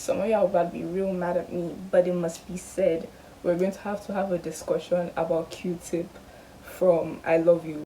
Some of y'all about to be real mad at me, but it must be said. We're going to have a discussion about Q-tip from I Love You.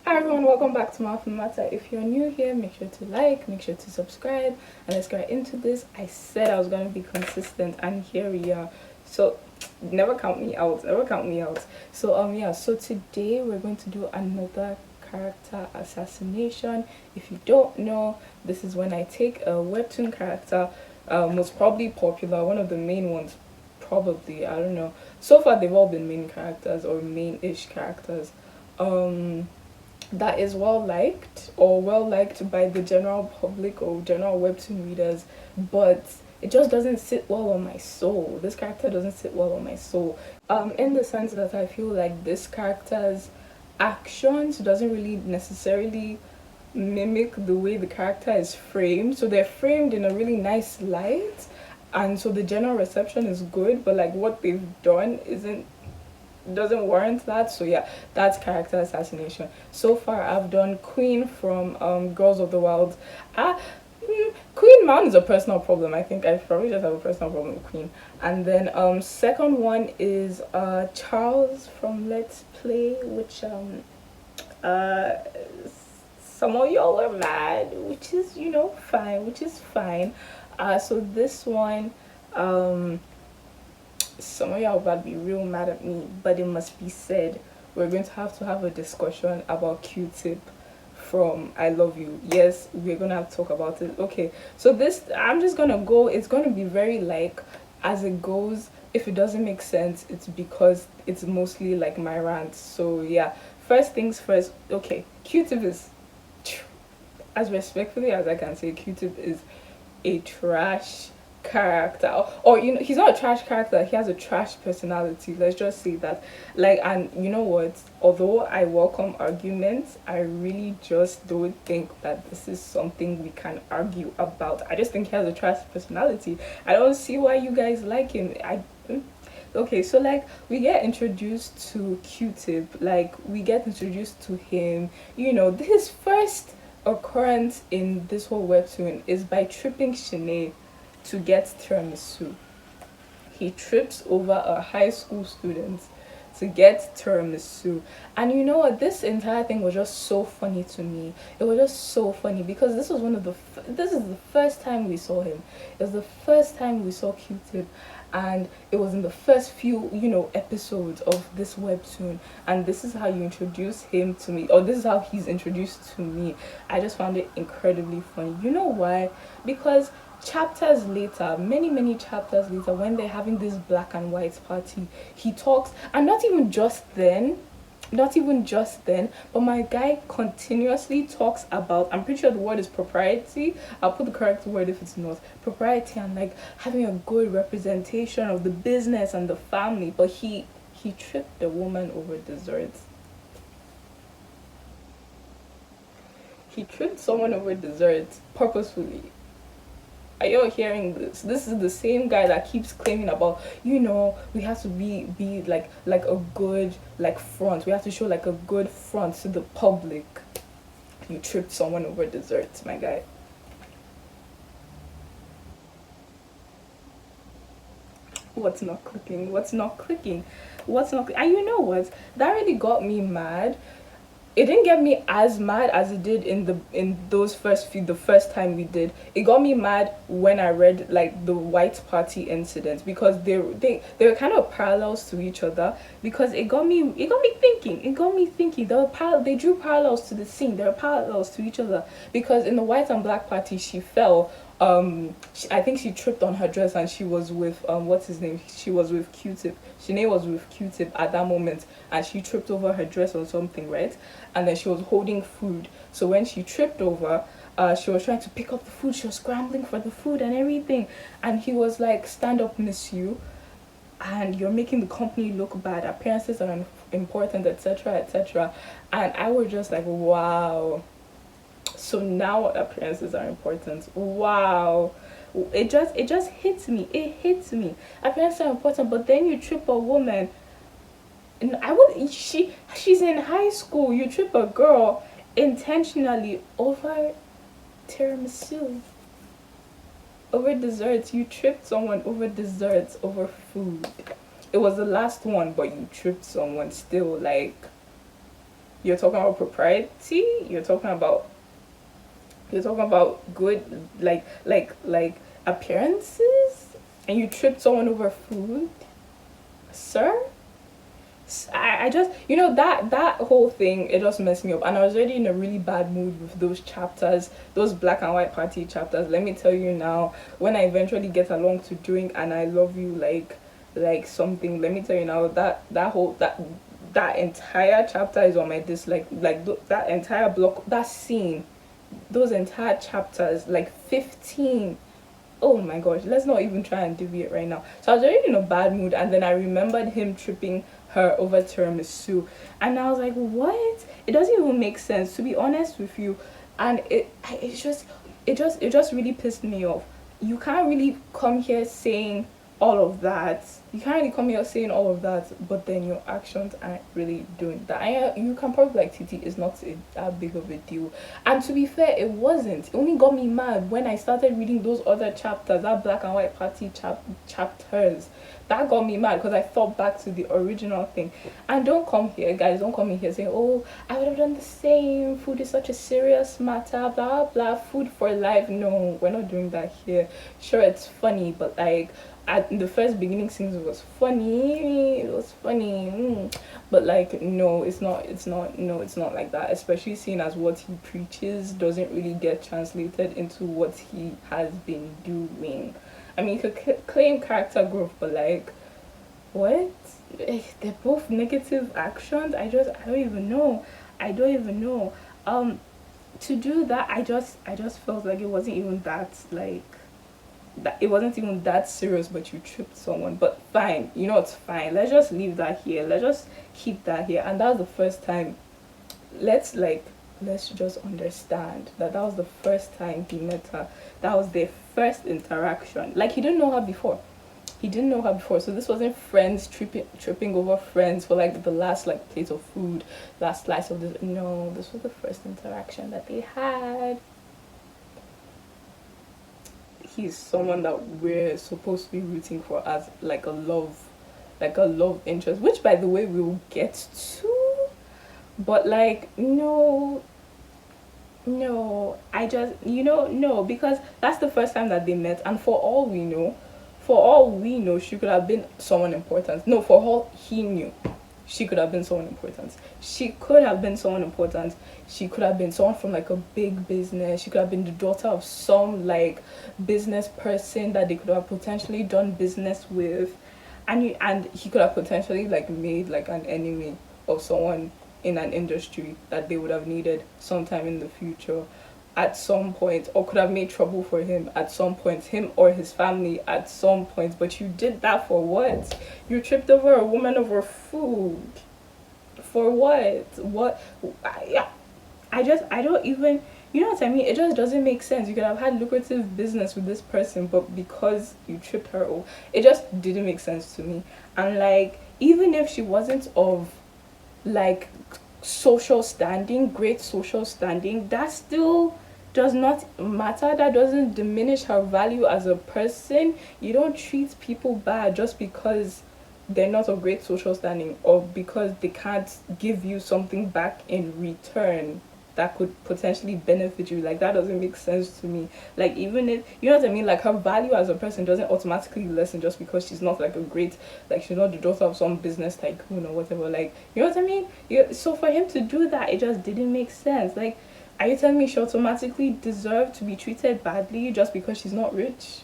Hi everyone, welcome back to Mouth and Matter. If you're new here, make sure to like, make sure to subscribe, and let's get into this. I said I was going to be consistent, and here we are. So never count me out, never count me out. So yeah, so today we're going to do another character assassination. If you don't know, this is when I take a webtoon character, most probably popular, one of the main ones, probably, I don't know. So far they've all been main characters or main-ish characters. That is well liked by the general public or general webtoon readers, but it just doesn't sit well on my soul. This character doesn't sit well on my soul, in the sense that I feel like this character's actions doesn't really necessarily mimic the way the character is framed. So they're framed in a really nice light, and so the general reception is good, but like what they've done doesn't warrant that. So yeah, that's character assassination. So far I've done Queen from Girls of the Wild. Queen Man is a personal problem. I think I probably just have a personal problem with Queen. And then second one is Charles from Let's Play, which some of y'all are mad, which is, you know, fine, fine. So this one, some of y'all about to be real mad at me, but it must be said. We're going to have a discussion about Q-tip from I Love You. Yes, we're gonna have to talk about it. Okay, so this, I'm just gonna go, it's gonna be very like as it goes. If it doesn't make sense, it's because it's mostly like my rant. So yeah, first things first. Okay, Q-tip is, as respectfully as I can say, Q-tip is a trash character. Or you know, he's not a trash character, he has a trash personality, let's just say that. Like, and you know what, although I welcome arguments, I really just don't think that this is something we can argue about. I just think he has a trash personality. I don't see why you guys like him. Okay, so like we get introduced to Q-tip, like we get introduced to him, you know, his first occurrence in this whole webtoon is by tripping Shinae to get tiramisu. He trips over a high school student to get tiramisu, and you know what, this entire thing was just so funny to me. It was just so funny because this was this is the first time we saw him. It was the first time we saw Q-tip, and it was in the first few, you know, episodes of this webtoon, and this is how you introduce him to me, or this is how he's introduced to me. I just found it incredibly funny. You know why? Because chapters later, many chapters later, when they're having this black and white party, he talks, and not even just then, but my guy continuously talks about, I'm pretty sure the word is propriety, I'll put the correct word if it's not, propriety, and like having a good representation of the business and the family. But he tripped the woman over desserts. He tripped someone over desserts purposefully. Are you all hearing this? This is the same guy that keeps claiming about, you know, we have to be like a good like front. We have to show like a good front to the public. You tripped someone over desserts, my guy. What's not clicking? What's not clicking? And you know what? That really got me mad. It didn't get me as mad as it did in those the first time we did. It got me mad when I read like the white party incident, because they were kind of parallels to each other, because it got me thinking they drew parallels to the scene. There were parallels to each other, because in the white and black party she fell, I think she tripped on her dress, and she was with what's his name, she was with Q-tip. Shinae was with Q-tip at that moment, and she tripped over her dress or something, right? And then she was holding food, so when she tripped over, she was trying to pick up the food, she was scrambling for the food and everything, and he was like, stand up, miss you, and you're making the company look bad, appearances are important, etc, etc. And I was just like, wow, so now appearances are important. Wow, it just hits me. It hits me. Appearances are important, but then you trip a woman, and she's in high school. You trip a girl intentionally over tiramisu. Over desserts. You tripped someone over desserts, over food. It was the last one, but you tripped someone still. Like, you're talking about propriety. You're talking about good, like appearances, and you tripped someone over food, sir. I just, that whole thing, it just messed me up, and I was already in a really bad mood with those chapters, those black and white party chapters. Let me tell you now, when I eventually get along to doing and I love you, like something, let me tell you now, that entire chapter is on my dislike, that entire block, that scene, those entire chapters, like 15. Oh my gosh, let's not even try and deviate right now. So I was already in a bad mood, and then I remembered him tripping her over tiramisu, and I was like, what? It doesn't even make sense, to be honest with you. And it just really pissed me off. You can't really come here saying all of that. You can't really come here saying all of that, but then your actions aren't really doing that. You can probably like, Titi is not that big of a deal. And to be fair, it wasn't. It only got me mad when I started reading those other chapters, that black and white party chapters. That got me mad because I thought back to the original thing. And don't come here, guys, don't come in here saying, oh, I would have done the same. Food is such a serious matter, blah, blah, food for life. No, we're not doing that here. Sure, it's funny, but like, at the first beginning scenes, it was funny. But like, no, it's not. No, it's not like that. Especially seeing as what he preaches doesn't really get translated into what he has been doing. I mean, you could claim character growth, but like, what? They're both negative actions. I don't even know. I don't even know. To do that, I just felt like it wasn't even that, like, that it wasn't even that serious, but you tripped someone. But fine, it's fine. Let's just leave that here. Let's just keep that here. And that was the first time. Let's just understand that was the first time he met her. That was their first interaction. Like, he didn't know her before. So this wasn't friends tripping over friends for like the last like plate of food, last slice of this. No, this was the first interaction that they had. He's someone that we're supposed to be rooting for as like a love interest, which by the way we'll get to. But like, no, because that's the first time that they met, and for all we know, she could have been someone important. No, for all he knew, she could have been someone important. She could have been someone from like a big business. She could have been the daughter of some like business person that they could have potentially done business with, and he could have potentially like made like an enemy of someone in an industry that they would have needed sometime in the future at some point, or could have made trouble for him at some point, him or his family at some point. But you did that for what? You tripped over a woman over food. For what? Yeah, I don't even, you know what I mean? It just doesn't make sense. You could have had lucrative business with this person, but because you tripped her over, it just didn't make sense to me. And like, even if she wasn't of like great social standing, that still does not matter. That doesn't diminish her value as a person. You don't treat people bad just because they're not of great social standing, or because they can't give you something back in return that could potentially benefit you. Like, that doesn't make sense to me. Like, even if, you know what I mean, like, her value as a person doesn't automatically lessen just because she's not like a great, like, she's not the daughter of some business tycoon or whatever. Like, you know what I mean? So for him to do that, it just didn't make sense. Like, are you telling me she automatically deserved to be treated badly just because she's not rich?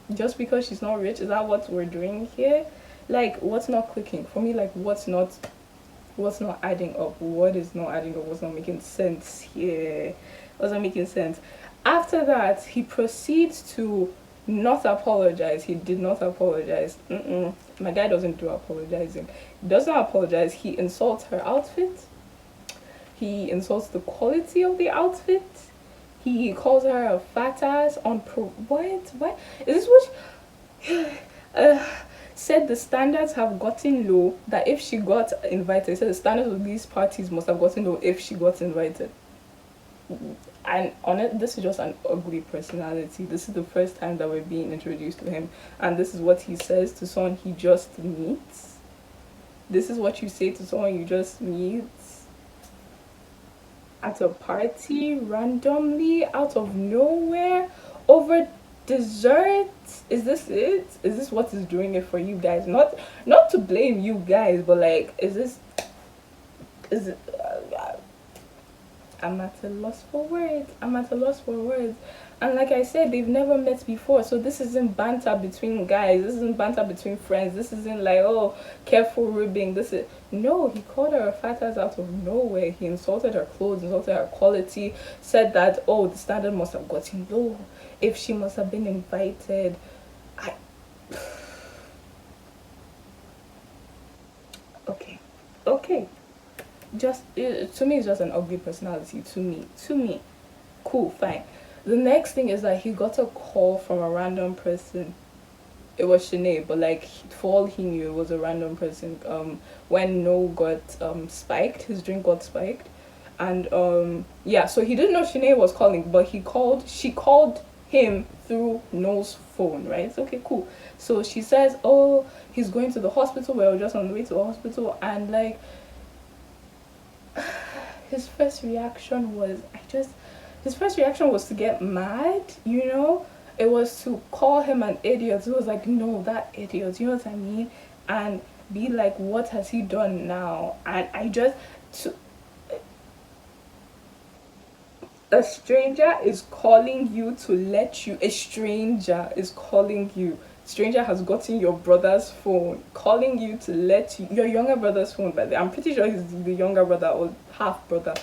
Is that what we're doing here? Like, what's not clicking for me? Like, what's not adding up? What is not adding up? What's not making sense here? What's not making sense? After that, he proceeds to not apologize. He did not apologize. My guy doesn't do apologizing. He does not apologize. He insults her outfit. He insults the quality of the outfit. He calls her a fat ass on what is this? What said the standards have gotten low, that if she got invited, said the standards of these parties must have gotten low if she got invited. And on it, this is just an ugly personality. This is the first time that we're being introduced to him, and this is what he says to someone he just meets. This is what you say to someone you just meet at a party randomly out of nowhere over dessert. Is this it? Is this what is doing it for you guys? Not to blame you guys, but like, is it I'm at a loss for words. I'm at a loss for words. And like I said, they've never met before. So this isn't banter between guys. This isn't banter between friends. This isn't like, oh, careful ribbing. This is no, he called her a fat ass out of nowhere. He insulted her clothes, insulted her quality, said that, oh, the standard must have gotten low. If she must have been invited. I okay. Okay. Just to me it's just an ugly personality to me cool, fine. The next thing is that he got a call from a random person. It was Shinae, but like for all he knew, it was a random person. When No got spiked, his drink got spiked, and yeah, so he didn't know Shinae was calling, but she called him through No's phone, right? It's okay, cool. So she says, oh, he's going to the hospital. We're just on the way to the hospital, and like his first reaction was his first reaction was to get mad, you know? It was to call him an idiot. It was like, no, that idiot, you know what I mean? And be like, what has he done now? And I just to a stranger is calling you to let you a stranger is calling you stranger has gotten your brother's phone, calling you to let you your younger brother's phone, but I'm pretty sure he's the younger brother or half brother,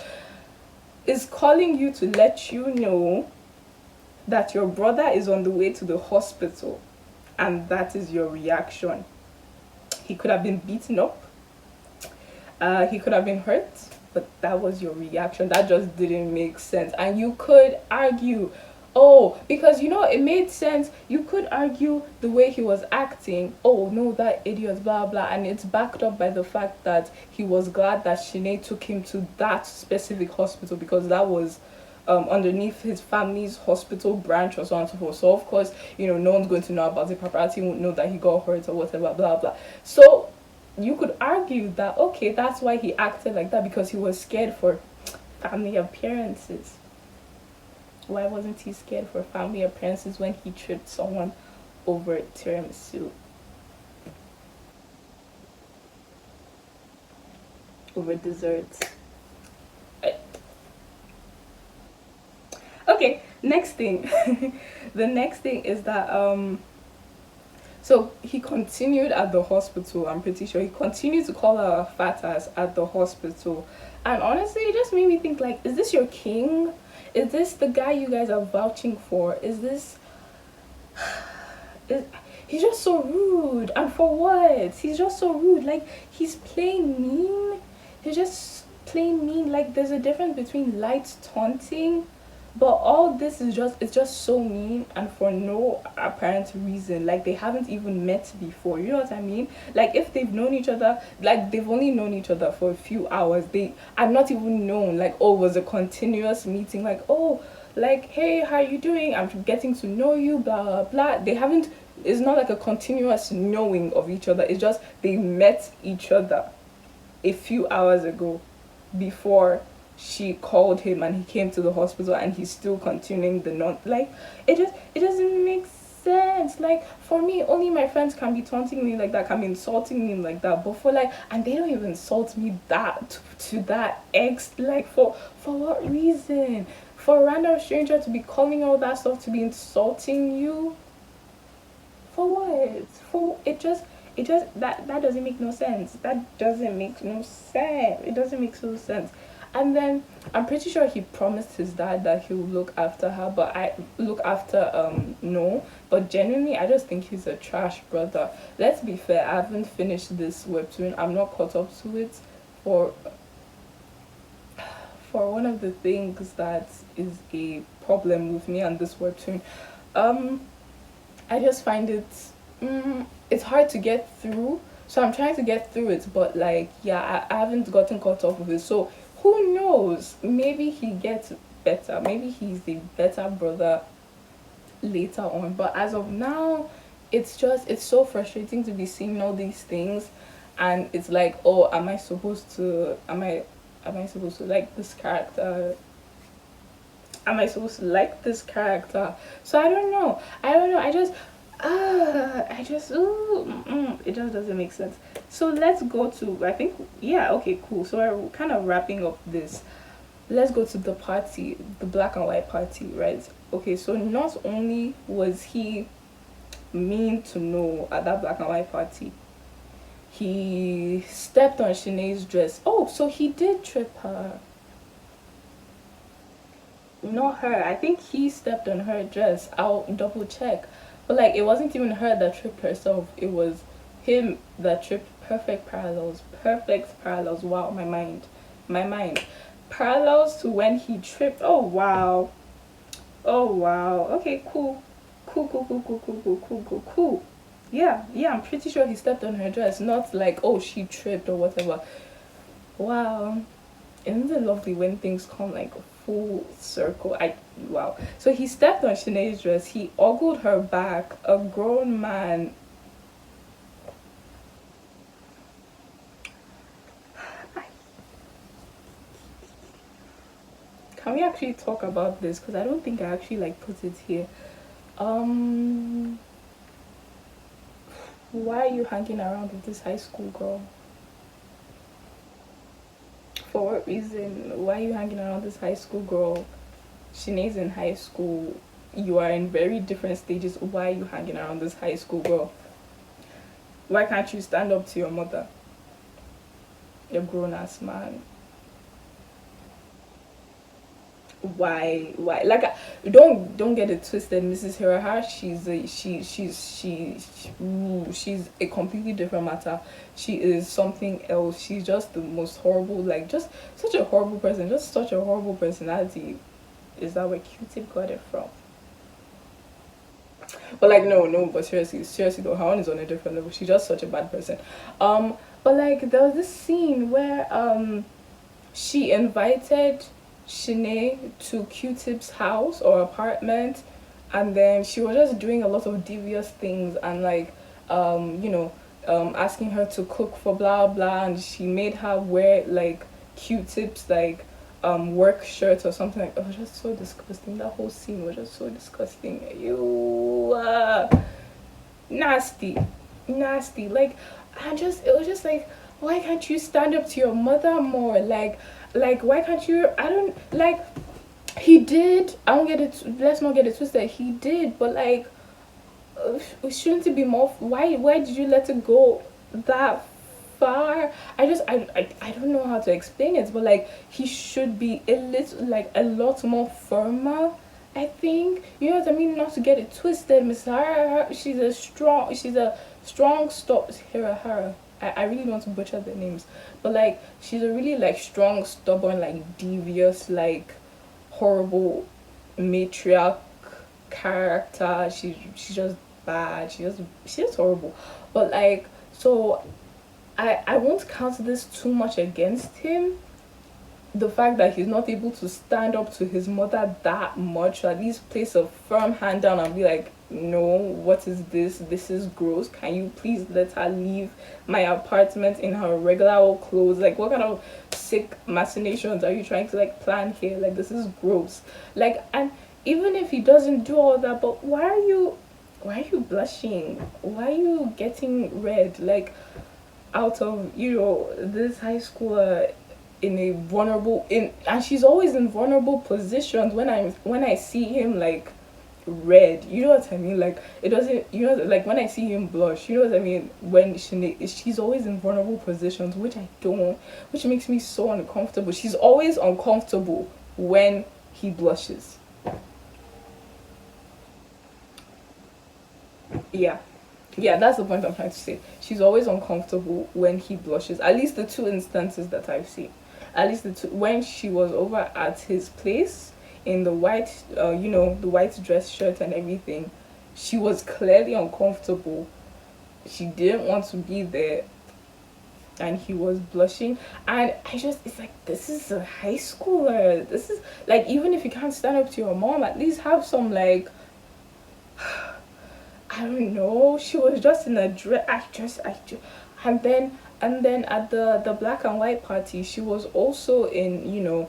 is calling you to let you know that your brother is on the way to the hospital, and that is your reaction. He could have been beaten up, he could have been hurt, but that was your reaction. That just didn't make sense. And you could argue, oh, because you know it made sense. You could argue the way he was acting. Oh no, that idiot, blah blah, and it's backed up by the fact that he was glad that Shinae took him to that specific hospital because that was underneath his family's hospital branch or so on and so forth. So of course, you know, no one's going to know about it. Paparazzi won't know that he got hurt or whatever, blah blah. So you could argue that okay, that's why he acted like that, because he was scared for family appearances. Why wasn't he scared for family appearances when he tripped someone over tiramisu, over desserts? Okay, next thing. The next thing is that so he continued at the hospital. I'm pretty sure he continued to call her a fat ass at the hospital. And honestly, it just made me think like, is this your king? Is this the guy you guys are vouching for? Is this is, he's just so rude. And for what? He's just so rude. Like he's playing mean. He's just plain mean. Like there's a difference between light taunting, but all this is just it's just so mean and for no apparent reason. Like they haven't even met before, you know what I mean? Like if they've known each other, like they've only known each other for a few hours, they I've not even known like, oh, it was a continuous meeting, like, oh, like, hey, how are you doing, I'm getting to know you, blah blah blah. They haven't, it's not like a continuous knowing of each other. It's just they met each other a few hours ago before she called him and he came to the hospital, and he's still continuing the non, like it doesn't make sense. Like for me, only my friends can be taunting me like that, can be insulting me like that, but for like, and they don't even insult me that to that ex, like for what reason? For a random stranger to be calling all that stuff, to be insulting you, for what? For it just that doesn't make no sense. That doesn't make no sense. It doesn't make so sense. And then I'm pretty sure he promised his dad that he'll look after her, but I look after No. But genuinely, I just think he's a trash brother. Let's be fair, I haven't finished this webtoon. I'm not caught up to it. For one of the things that is a problem with me and this webtoon, um I just find it it's hard to get through. So I'm trying to get through it, but like, yeah, I haven't gotten caught up with it. So who knows? Maybe he gets better. Maybe he's the better brother later on. But as of now, it's so frustrating to be seeing all these things, and it's like, oh, am I supposed to like this character? Am I supposed to like this character? So I don't know. I don't know. I just, ooh, it just doesn't make sense. So let's go to, I think, yeah, okay, cool. So we're kind of wrapping up this. Let's go to the party, the black and white party, right? Okay, so not only was he mean to know at that black and white party, he stepped on Shanae's dress. Oh, so he did trip her. Not her. I think he stepped on her dress. I'll double check. But like, it wasn't even her that tripped herself. It was him that tripped. Perfect parallels. Perfect parallels. Wow, my mind. My mind. Parallels to when he tripped. Oh wow. Oh wow. Okay, cool. Cool, cool, cool, cool, cool, cool, cool, cool, cool. Yeah, yeah, I'm pretty sure he stepped on her dress. Not like, oh, she tripped or whatever. Wow. Isn't it lovely when things come like full circle? I Wow. So he stepped on Shanae's dress. He ogled her back. A grown man. Can we actually talk about this? Because I don't think I actually like put it here. Um, why are you hanging around with this high school girl? For what reason? Why are you hanging around this high school girl? Shanae's in high school. You are in very different stages. Why are you hanging around this high school girl? Why can't you stand up to your mother? You're a grown ass man. Why like don't get it twisted. Mrs. Hirahara, she's a completely different matter. She is something else. She's just the most horrible, like, just such a horrible person, just such a horrible personality. Is that where Q-tip got it from? But like, no, but seriously though, Hawan is on a different level. She's just such a bad person. But like, there was this scene where she invited Shanae to Q-tip's house or apartment, and then she was just doing a lot of devious things, and like, asking her to cook for blah blah, and she made her wear like Q-tips like work shirt or something. Like, it was just so disgusting. That whole scene was just so disgusting. You nasty, nasty. Like, it was just like, why can't you stand up to your mother more? Like, why can't you? I don't like. He did. I don't get it. Let's not get it twisted. He did, but like, shouldn't it be more? Why did you let it go that far? I don't know how to explain it, but like, he should be a little, like, a lot more firmer. I think, you know what I mean. Not to get it twisted, Miss Hara. She's a strong stop Hirahara. I really don't want to butcher the names, but like, she's a really like strong, stubborn, like devious, like horrible matriarch character. She's just bad. She's just horrible. But like, so I won't count this too much against him. The fact that he's not able to stand up to his mother that much, or at least place a firm hand down and be like, no, what is this? This is gross. Can you please let her leave my apartment in her regular old clothes? Like, what kind of sick machinations are you trying to like plan here? Like, this is gross. Like, and even if he doesn't do all that, but why are you blushing? Why are you getting red? Like, out of, this high schooler in a vulnerable, in and she's always in vulnerable positions when I see him like red, you know what I mean? Like, it doesn't, like when I see him blush, you know what I mean? When she's always in vulnerable positions, which I don't, which makes me so uncomfortable. She's always uncomfortable when he blushes. Yeah, yeah, that's the point I'm trying to say. She's always uncomfortable when he blushes. At least the two instances that I've seen. At least the two, when she was over at his place in the white, the white dress shirt and everything, she was clearly uncomfortable. She didn't want to be there. and he was blushing. And I just, it's like, this is a high schooler. This is like, even if you can't stand up to your mom, at least have some like, I don't know. She was just in a dress. And then at the black and white party, she was also in,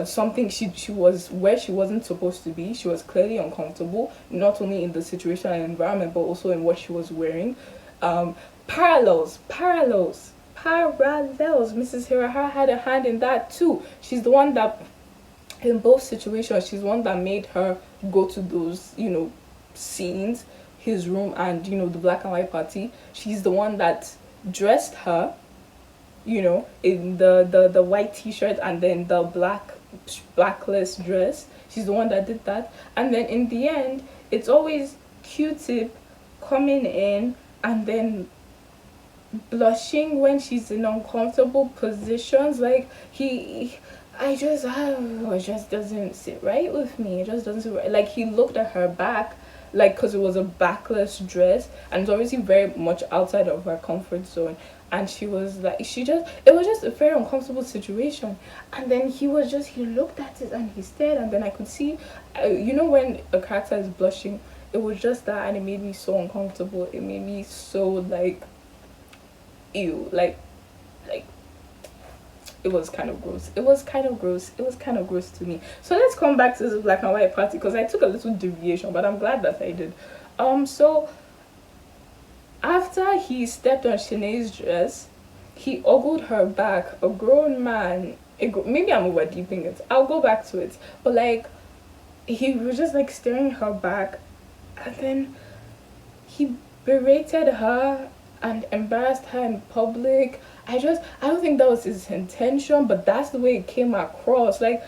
something. She was where she wasn't supposed to be. She was clearly uncomfortable, not only in the situation and environment, but also in what she was wearing. Um, parallels. Mrs. Hirahara had a hand in that too. She's the one that, in both situations, she's the one that made her go to those, scenes, his room, and the black and white party. She's the one that dressed her, in the white t-shirt and then the blackless dress. She's the one that did that. And then in the end, it's always Q-tip coming in and then blushing when she's in uncomfortable positions. Like, it just doesn't sit right with me. It just doesn't sit right. Like, he looked at her back, like, because it was a backless dress and it's obviously very much outside of her comfort zone. And she was like, it was just a very uncomfortable situation. And then he looked at it and he stared, and then I could see, when a character is blushing, it was just that, and it made me so uncomfortable. It made me so like, ew, like it was kind of gross. It was kind of gross to me. So let's come back to this black and white party, because I took a little deviation, but I'm glad that I did. So after he stepped on Shinae's dress, he ogled her back. A grown man. Maybe I'm overdeeping it. I'll go back to it. But like, he was just like staring her back, and then he berated her and embarrassed her in public. I don't think that was his intention, but that's the way it came across. Like,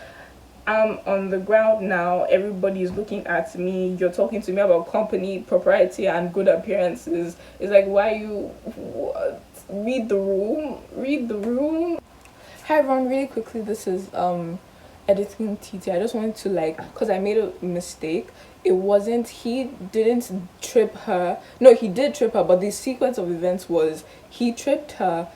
I'm on the ground now, everybody is looking at me, you're talking to me about company, propriety, and good appearances. It's like, why you, what? Read the room. Hi everyone, really quickly, this is editing TT. I just wanted to, like, because I made a mistake. He didn't trip her. No, he did trip her, but the sequence of events was, he tripped her.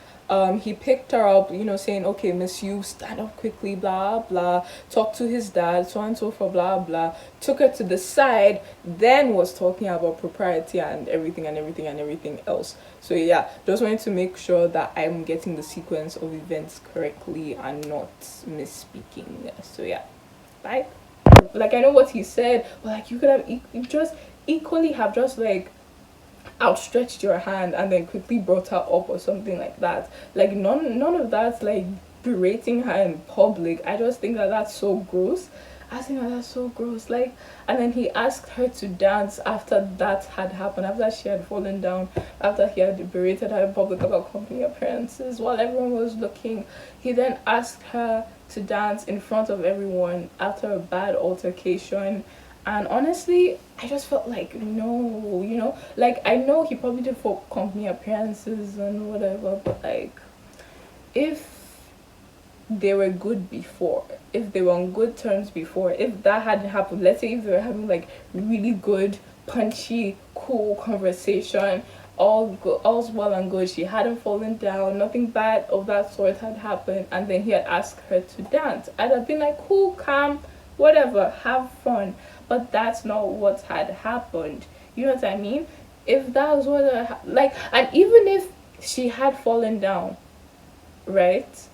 He picked her up, saying, okay, miss, you stand up quickly, blah blah, talk to his dad, so and so for blah blah, took her to the side, then was talking about propriety and everything else. So yeah, just wanted to make sure that I'm getting the sequence of events correctly and not misspeaking. So yeah, bye. Like, I know what he said, but like, you could have just equally have just like outstretched your hand and then quickly brought her up or something like that. Like, none of that, like berating her in public. I just think that that's so gross. Like, and then he asked her to dance after that had happened, after she had fallen down, after he had berated her in public about company appearances while everyone was looking. He then asked her to dance in front of everyone after a bad altercation. And honestly, I just felt like, no, like, I know he probably did for company appearances and whatever, but like, if they were good before, if they were on good terms before, if that hadn't happened, let's say if they were having like really good, punchy, cool conversation, all's well and good, she hadn't fallen down, nothing bad of that sort had happened, and then he had asked her to dance, I'd have been like, cool, calm, whatever, have fun. But that's not what had happened. You know what I mean? If that was what and even if she had fallen down, right,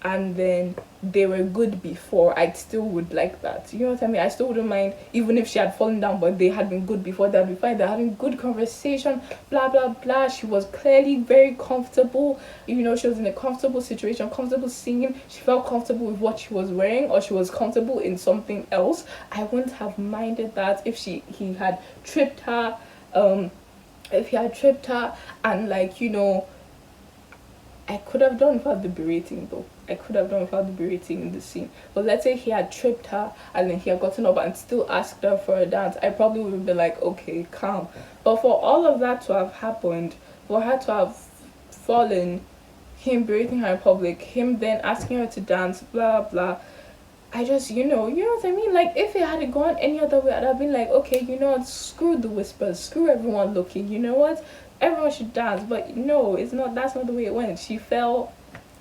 and then they were good before, I still would like that. You know what I mean? I still wouldn't mind even if she had fallen down, but they had been good before. That'd be fine. They're having good conversation, blah blah blah. She was clearly very comfortable. She was in a comfortable situation, comfortable singing. She felt comfortable with what she was wearing, or she was comfortable in something else. I wouldn't have minded that if he had tripped her. If he had tripped her and I could have done without the berating though. I could have done without the berating in the scene. But let's say he had tripped her and then he had gotten up and still asked her for a dance. I probably would have been like, okay, calm. But for all of that to have happened, for her to have fallen, him berating her in public, him then asking her to dance, blah blah, I just, you know what I mean? Like, if it had gone any other way, I'd have been like, okay, you know what, screw the whispers, screw everyone looking, you know what? Everyone should dance. But no, it's not, that's not the way it went. She fell,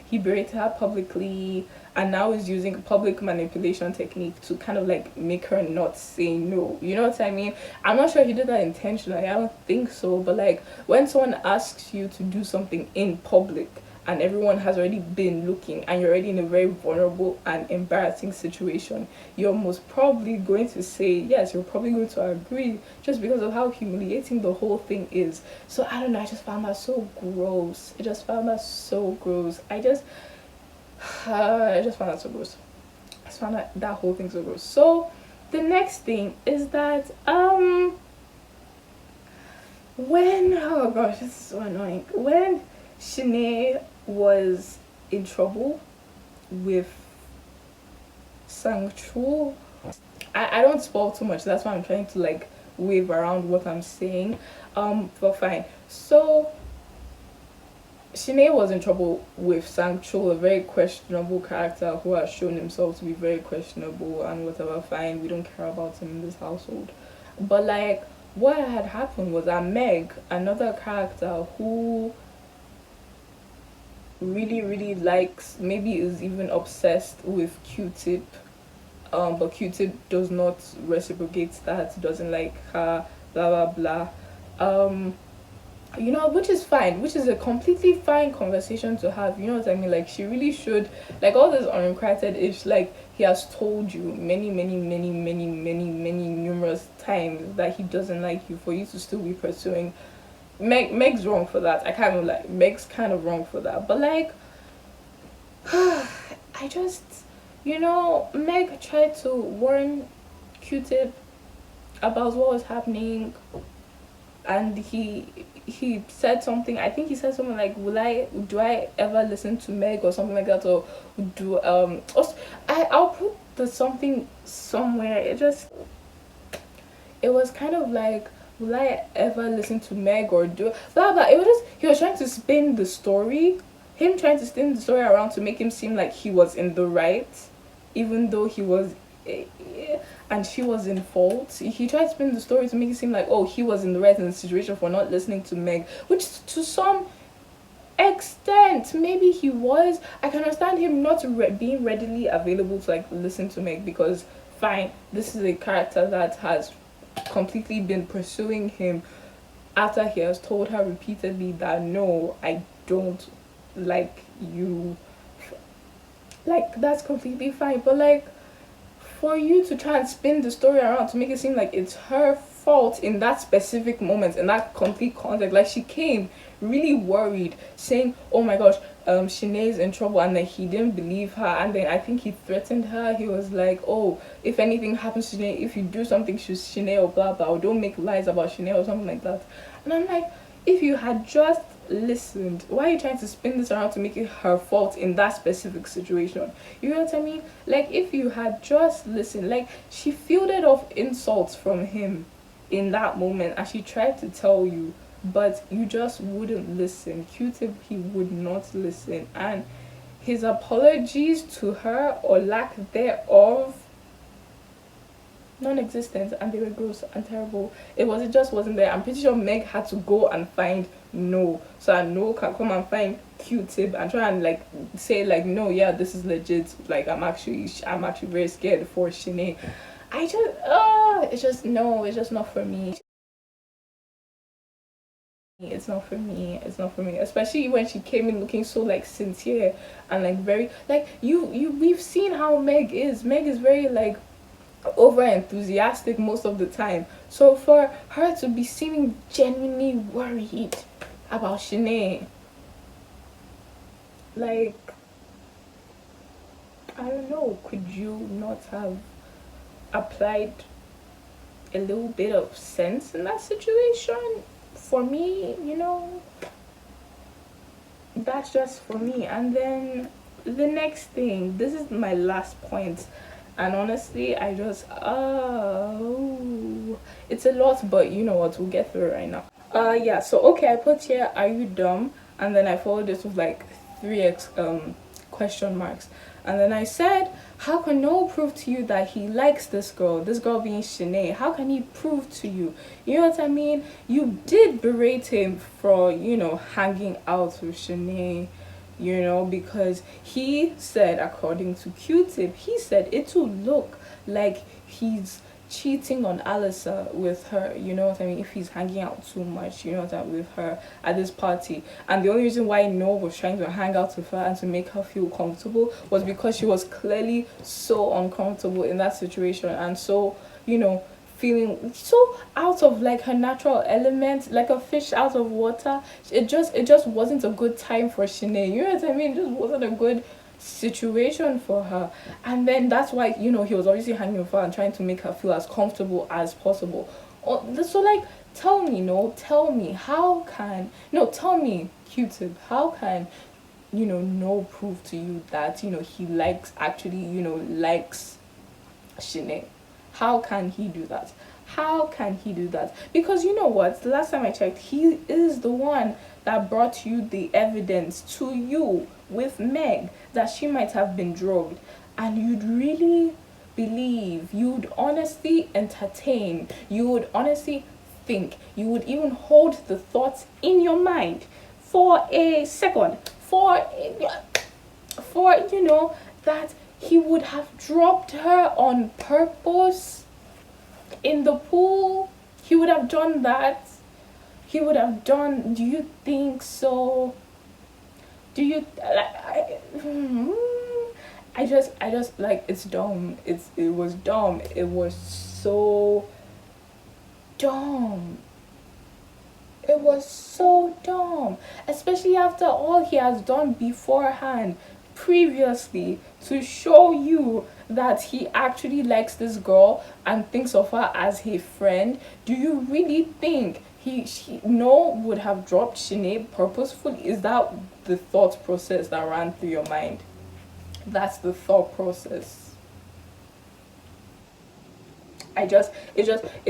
he berated her publicly, and now is using public manipulation technique to kind of like make her not say no. You know what I mean? I'm not sure he did that intentionally. I don't think so. But like, when someone asks you to do something in public, and everyone has already been looking, and you're already in a very vulnerable and embarrassing situation, you're most probably going to say yes, you're probably going to agree, just because of how humiliating the whole thing is. So I don't know, I just found that so gross. I just found that so gross. I just found that so gross. I just found that whole thing so gross. So the next thing is that when, oh gosh, this is so annoying, when Shinae was in trouble with Sangchul, I don't spoil too much, that's why I'm trying to like wave around what I'm saying, but fine. So Shinae was in trouble with Sangchul, a very questionable character who has shown himself to be very questionable and whatever, fine, we don't care about him in this household. But like, what had happened was that Meg, another character who really likes, maybe is even obsessed with Q-Tip, but Q-Tip does not reciprocate that, doesn't like her, blah blah blah. You know, which is fine, which is a completely fine conversation to have, you know what I mean? Like, she really should, like, all this unrequited ish, like, he has told you many numerous times that he doesn't like you, for you to still be pursuing. Meg's wrong for that. I can't even, like, Meg's kind of wrong for that, but like, I just, Meg tried to warn Q-Tip about what was happening, and he said something. I think he said something like, do I ever listen to Meg, or something like that, or do also, I'll put the something somewhere. It was kind of like, will I ever listen to Meg, or do blah blah. It was just, he was trying to spin the story, him trying to spin the story around to make him seem like he was in the right, even though he was, and she was in fault. He tried to spin the story to make it seem like, oh, he was in the right in the situation for not listening to Meg, which to some extent maybe he was. I can understand him not being readily available to like listen to Meg, because fine, this is a character that has completely been pursuing him after he has told her repeatedly that no, I don't like you. Like, that's completely fine, but like, for you to try and spin the story around to make it seem like it's her fault in that specific moment, in that complete context, like, she came really worried, saying, oh my gosh, Shinae's in trouble, and then he didn't believe her, and then I think he threatened her. He was like, oh, if anything happens to Shinae, if you do something to Shinae, or blah blah, or don't make lies about Shinae, or something like that. And I'm like, if you had just listened, why are you trying to spin this around to make it her fault in that specific situation? You know what I mean? Like, if you had just listened, like, she fielded off insults from him in that moment, and she tried to tell you, but you just wouldn't listen. Q-Tip, he would not listen, and his apologies to her, or lack thereof, non-existent, and they were gross and terrible. It just wasn't there. I'm pretty sure Meg had to go and find No, so that No can come and find Q-Tip and try and like say like, no, yeah, this is legit, like I'm actually very scared for Shinae. It's just, no, it's just not for me. It's not for me. It's not for me. Especially when she came in looking so like sincere and like very like, we've seen how Meg is. Meg is very like over enthusiastic most of the time. So for her to be seeming genuinely worried about Shinae, like, I don't know, could you not have applied a little bit of sense in that situation? For me, that's just for me. And then the next thing, this is my last point, and honestly, I just, oh, it's a lot, but you know what, we'll get through it right now. Yeah, so okay, I put here, are you dumb? And then I followed this with like 3x question marks. And then I said, how can Noel prove to you that he likes this girl being Shinae? How can he prove to you? You know what I mean? You did berate him for, hanging out with Shinae, because he said, according to Q-Tip, he said it will look like he's cheating on Alyssa with her, you know what I mean, if he's hanging out too much, you know what I mean, with her at this party. And the only reason why Noah was trying to hang out with her and to make her feel comfortable was because she was clearly so uncomfortable in that situation, and so, feeling so out of like her natural element, like a fish out of water. It just wasn't a good time for Shanae, you know what I mean? It just wasn't a good situation for her. And then that's why, he was obviously hanging with her and trying to make her feel as comfortable as possible. So like, tell me, no, tell me, how can, no, tell me, Q-Tip, how can, no prove to you that, he likes, actually, likes Shanae? How can he do that? How can he do that? Because you know what? The last time I checked, he is the one that brought you the evidence to you with Meg that she might have been drugged. And you'd really believe, you'd honestly entertain, you would honestly think, you would even hold the thoughts in your mind for a second, for that he would have dropped her on purpose in the pool. He would have done that. He would have done. Do you think so? Do you I just like, it's dumb. It was dumb. It was so dumb. It was so dumb, especially after all he has done beforehand, previously, to show you that he actually likes this girl and thinks of her as a friend. Do you really think no would have dropped Shanae purposefully? Is that the thought process that ran through your mind? That's the thought process. It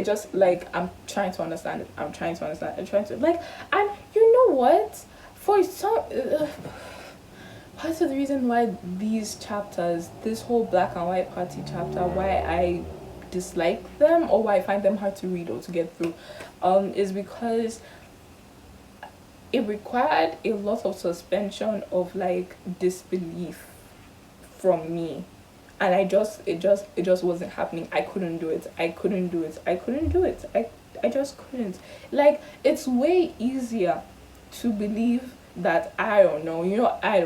just like, I'm trying to understand it. I'm trying to understand. I'm trying to like, and you know what? For some, part of the reason why these chapters, this whole black and white party chapter, why I dislike them or why I find them hard to read or to get through, is because it required a lot of suspension of like disbelief from me, and it just wasn't happening. I couldn't do it. I just couldn't. Like, it's way easier to believe that, I don't know, I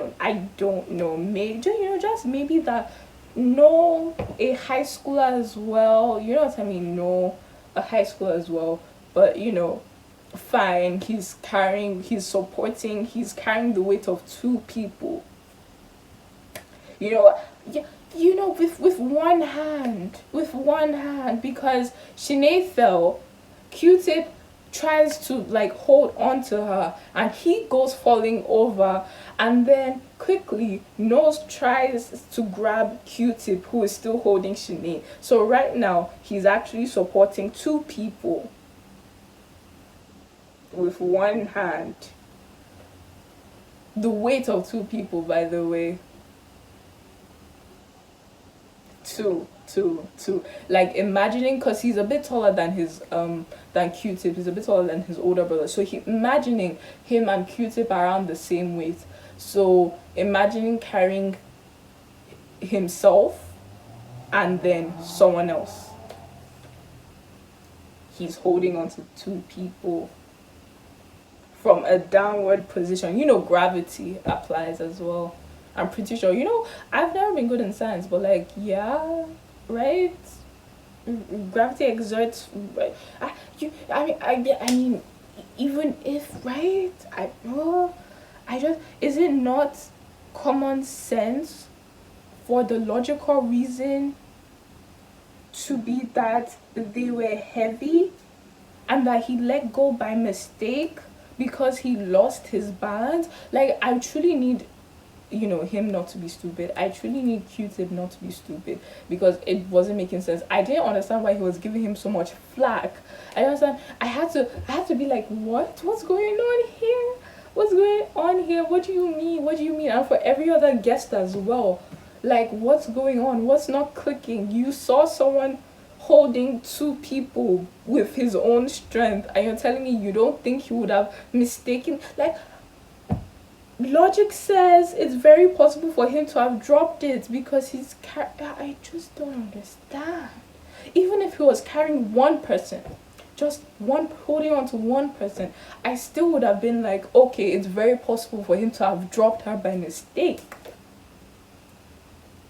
don't know, maybe, just maybe that, no, a high schooler as well, you know what I mean, no, a high schooler as well, but fine, he's carrying the weight of two people, yeah, with one hand, because Shanae fell, Q-Tip tries to like hold on to her and he goes falling over, and then quickly Nose tries to grab Q-Tip, who is still holding Shanae. So right now he's actually supporting two people with one hand. The weight of two people, by the way. Two. Like, imagining, because he's a bit taller than his than Q-Tip. He's a bit taller than his older brother. So imagining him and Q-Tip around the same weight. So imagining carrying himself and then someone else. He's holding on to two people from a downward position. Gravity applies as well. I'm pretty sure. I've never been good in science, but like, yeah, right? Gravity exerts. Right? I mean, even if, right? Is it not common sense for the logical reason to be that they were heavy and that he let go by mistake because he lost his balance? Like, I truly need him not to be stupid. I truly need Q-Tip not to be stupid, because it wasn't making sense. I didn't understand why he was giving him so much flack. I had to be like, what's going on here? What do you mean? And for every other guest as well, Like, what's going on? What's not clicking? You saw someone holding two people with his own strength, and you're telling me you don't think he would have mistaken? Like, logic says it's very possible for him to have dropped it because I just don't understand. Even if he was carrying one person, just one, holding on to one person, I still would have been like, okay, it's very possible for him to have dropped her by mistake.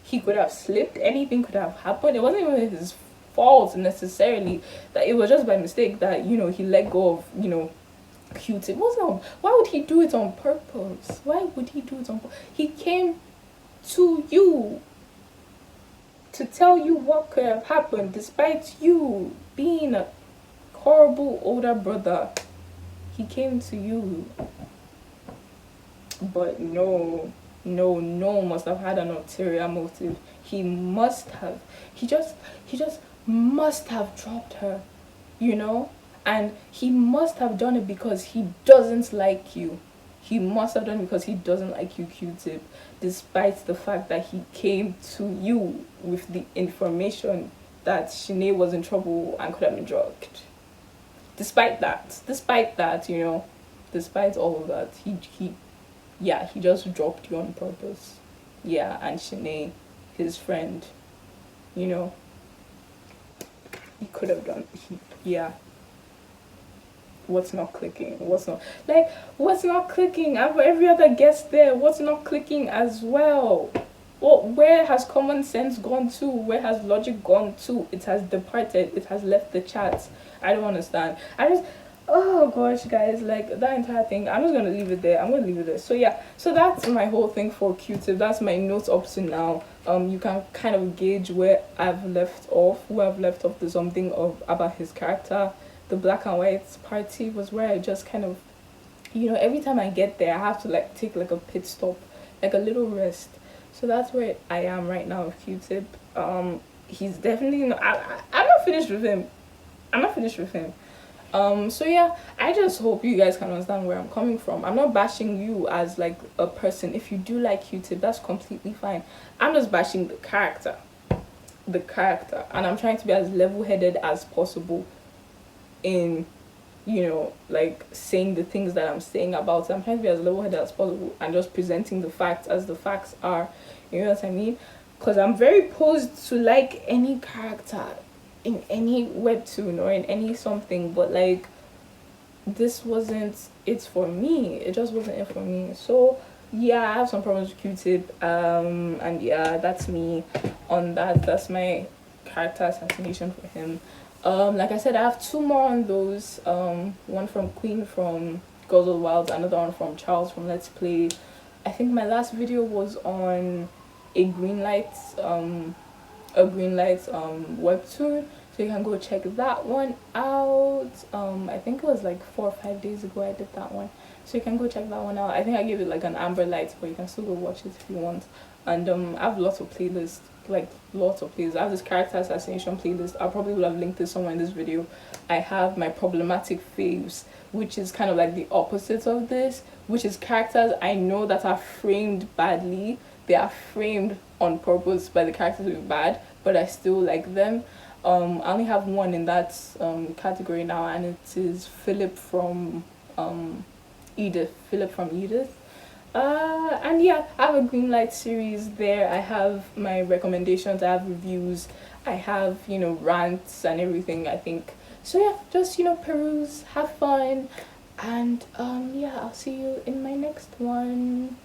He could have slipped, anything could have happened. It wasn't even his fault necessarily, that it was just by mistake that, you know, he let go of, you know, Q-tip. Why would he do it on purpose? Why would he do it on purpose? He came to you to tell you what could have happened, despite you being a horrible older brother. He came to you. But no, must have had an ulterior motive. He just must have dropped her, you know? And he must have done it because he doesn't like you. He must have done it because he doesn't like you, Q-tip, despite the fact that he came to you with the information that Shinae was in trouble and could have been drugged. Despite that, you know, despite all of that, he just dropped you on purpose. Yeah, and Shinae, his friend, you know, he could have done, yeah. What's not clicking? What's not clicking? I've every other guest there. What's not clicking as well? Where has common sense gone to? Where has logic gone to? It has departed. It has left the chat. I don't understand. Oh gosh, guys, like that entire thing, I'm just gonna leave it there. So yeah, so that's my whole thing for Q-tip. That's my notes up to now. You can kind of gauge where I've left off. There's something about his character. The black and white party was where I just kind of, you know, every time I get there I have to like take like a pit stop, like a little rest. So that's where I am right now with Q-tip. He's definitely not, I'm not finished with him. So yeah, I just hope you guys can understand where I'm coming from. I'm not bashing you as like a person. If you do like Q-tip, that's completely fine. I'm just bashing the character, and I'm trying to be as level-headed as possible in, you know, like saying the things that I'm saying about it. I'm trying to be as level-headed as possible and just presenting the facts as the facts are. You know what I mean? Because I'm very opposed to like any character in any webtoon or in any something, but like this wasn't it for me. It just wasn't it for me. So yeah, I have some problems with Q-tip, and yeah, that's me on that. That's my character assassination for him. Like I said, I have two more on those. One from Queen from Girls of the Wild, another one from Charles from Let's Play. I think my last video was on a Greenlight webtoon, so you can go check that one out. I think it was like 4 or 5 days ago I did that one, so you can go check that one out. I think I gave it like an amber light, but you can still go watch it if you want. And I have lots of playlists. I have this character assassination playlist. I probably would have linked it somewhere in this video. I have my problematic faves, which is kind of like the opposite of this, which is characters I know that are framed badly. They are framed on purpose by the characters to be bad, but I still like them. I only have one in that category now, and it is Philip from Edith. And yeah, I have a Greenlight series there. I have my recommendations, I have reviews, I have, you know, rants and everything, I think. So yeah, just, you know, peruse, have fun, and yeah, I'll see you in my next one.